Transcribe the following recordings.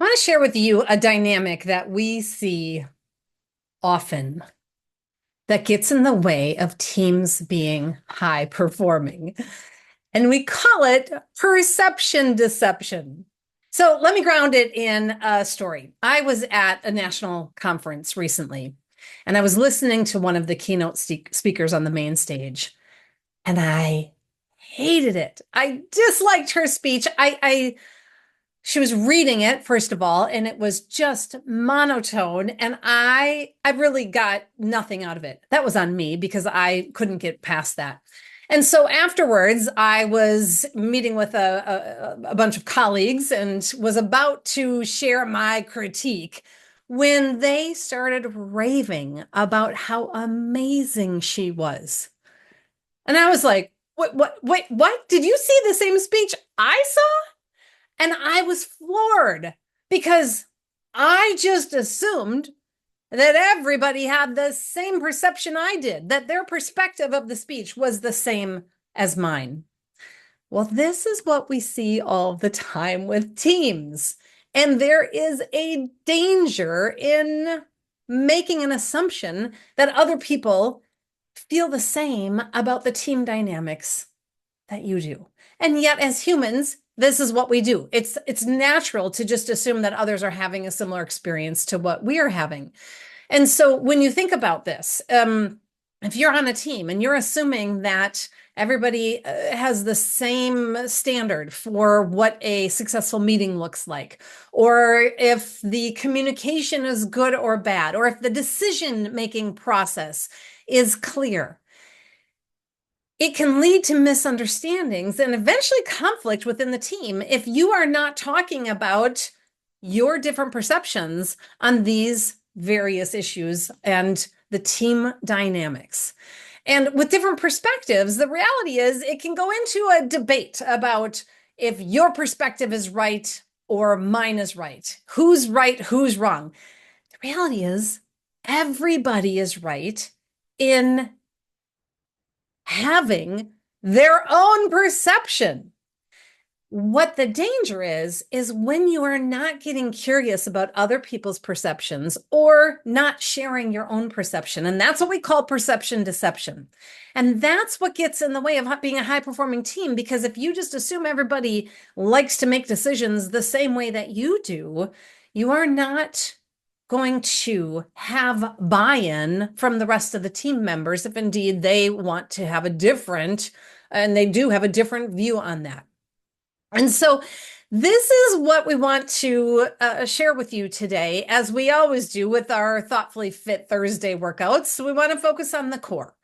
I want to share with you a dynamic that we see often that gets in the way of teams being high performing. And we call it perception deception. So let me ground it in a story. I was at a national conference recently, and I was listening to one of the keynote speakers on the main stage, and I hated it. I disliked her speech. She was reading it, first of all, and it was just monotone, and I really got nothing out of it. That was on me because I couldn't get past that. And so afterwards, I was meeting with a bunch of colleagues and was about to share my critique when they started raving about how amazing she was. And I was like, wait, what? Did you see the same speech I saw? And I was floored because I just assumed that everybody had the same perception I did, that their perspective of the speech was the same as mine. Well, this is what we see all the time with teams. And there is a danger in making an assumption that other people feel the same about the team dynamics that you do. And yet, as humans, this is what we do. It's natural to just assume that others are having a similar experience to what we are having. And so when you think about this, if you're on a team and you're assuming that everybody has the same standard for what a successful meeting looks like, or if the communication is good or bad, or if the decision-making process is clear, it can lead to misunderstandings and eventually conflict within the team if you are not talking about your different perceptions on these various issues and the team dynamics. And with different perspectives, the reality is it can go into a debate about if your perspective is right or mine is right. Who's right, who's wrong? The reality is everybody is right in having their own perception. What the danger is when you are not getting curious about other people's perceptions or not sharing your own perception. And that's what we call perception deception. And that's what gets in the way of being a high performing team, because if you just assume everybody likes to make decisions the same way that you do, you are not going to have buy-in from the rest of the team members if indeed they want to have a different, and they do have a different view on that. And so this is what we want to share with you today, as we always do with our Thoughtfully Fit Thursday workouts. So we want to focus on the core.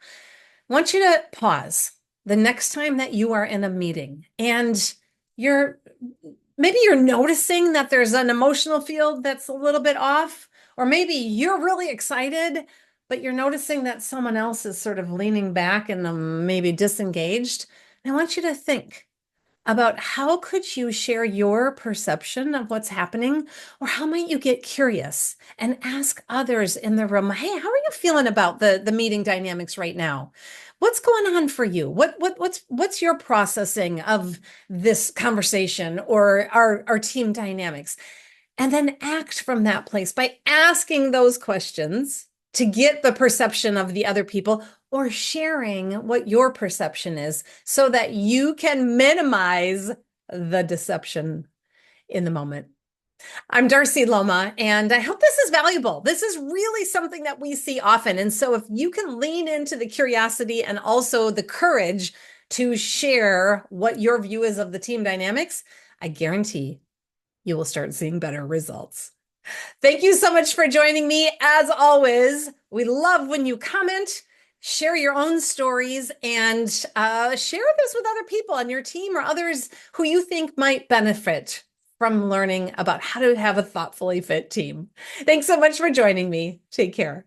I want you to pause the next time that you are in a meeting and maybe you're noticing that there's an emotional field that's a little bit off, or maybe you're really excited, but you're noticing that someone else is sort of leaning back and maybe disengaged. And I want you to think about how could you share your perception of what's happening, or how might you get curious and ask others in the room, hey, how are you feeling about the meeting dynamics right now? What's going on for you? What's your processing of this conversation or our team dynamics? And then act from that place by asking those questions to get the perception of the other people, or sharing what your perception is so that you can minimize the deception in the moment. I'm Darcy Loma, and I hope this is valuable. This is really something that we see often. And so if you can lean into the curiosity and also the courage to share what your view is of the team dynamics, I guarantee you will start seeing better results. Thank you so much for joining me. As always, we love when you comment, share your own stories, and share this with other people on your team or others who you think might benefit from learning about how to have a thoughtfully fit team. Thanks so much for joining me. Take care.